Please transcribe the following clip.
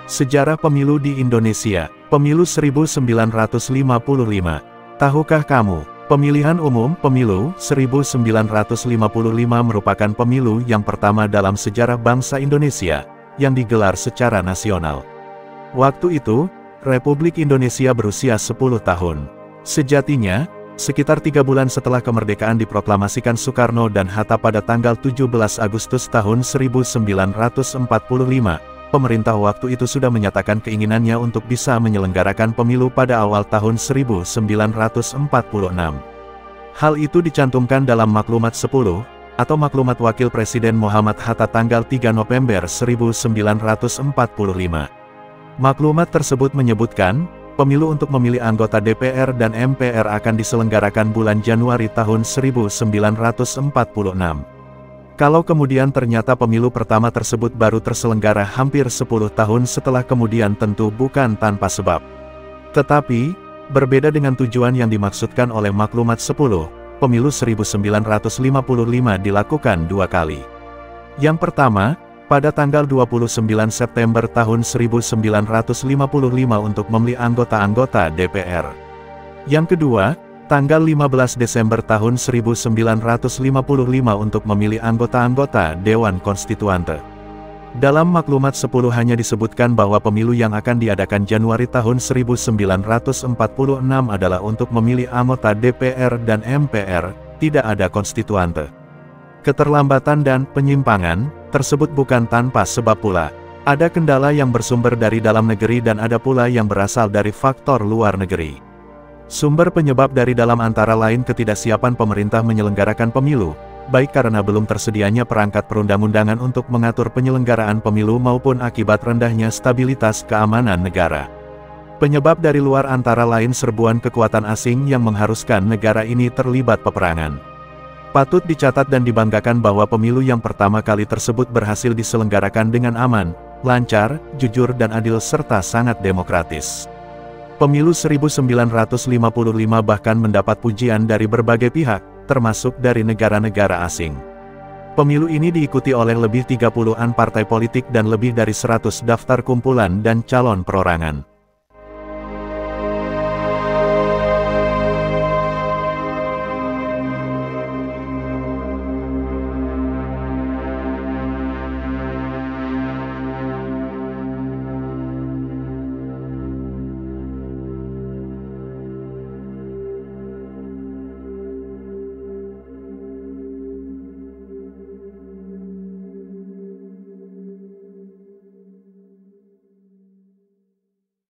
Sejarah pemilu di Indonesia, pemilu 1955. Tahukah kamu, pemilihan umum pemilu 1955 merupakan pemilu yang pertama dalam sejarah bangsa Indonesia, yang digelar secara nasional. Waktu itu, Republik Indonesia berusia 10 tahun. Sejatinya, sekitar 3 bulan setelah kemerdekaan diproklamasikan Soekarno dan Hatta pada tanggal 17 Agustus tahun 1945, pemerintah waktu itu sudah menyatakan keinginannya untuk bisa menyelenggarakan pemilu pada awal tahun 1946. Hal itu dicantumkan dalam Maklumat 10, atau Maklumat Wakil Presiden Muhammad Hatta tanggal 3 November 1945. Maklumat tersebut menyebutkan, pemilu untuk memilih anggota DPR dan MPR akan diselenggarakan bulan Januari tahun 1946. Kalau kemudian ternyata pemilu pertama tersebut baru terselenggara hampir 10 tahun setelah kemudian tentu bukan tanpa sebab. Tetapi, berbeda dengan tujuan yang dimaksudkan oleh Maklumat 10, pemilu 1955 dilakukan 2 kali. Yang pertama, pada tanggal 29 September tahun 1955 untuk memilih anggota-anggota DPR. Yang kedua, tanggal 15 Desember tahun 1955 untuk memilih anggota-anggota Dewan Konstituante. Dalam Maklumat 10 hanya disebutkan bahwa pemilu yang akan diadakan Januari tahun 1946 adalah untuk memilih anggota DPR dan MPR, tidak ada konstituante. Keterlambatan dan penyimpangan tersebut bukan tanpa sebab pula. Ada kendala yang bersumber dari dalam negeri dan ada pula yang berasal dari faktor luar negeri. Sumber penyebab dari dalam antara lain ketidaksiapan pemerintah menyelenggarakan pemilu, baik karena belum tersedianya perangkat perundang-undangan untuk mengatur penyelenggaraan pemilu maupun akibat rendahnya stabilitas keamanan negara. Penyebab dari luar antara lain serbuan kekuatan asing yang mengharuskan negara ini terlibat peperangan. Patut dicatat dan dibanggakan bahwa pemilu yang pertama kali tersebut berhasil diselenggarakan dengan aman, lancar, jujur dan adil serta sangat demokratis. Pemilu 1955 bahkan mendapat pujian dari berbagai pihak, termasuk dari negara-negara asing. Pemilu ini diikuti oleh lebih 30-an partai politik dan lebih dari 100 daftar kumpulan dan calon perorangan.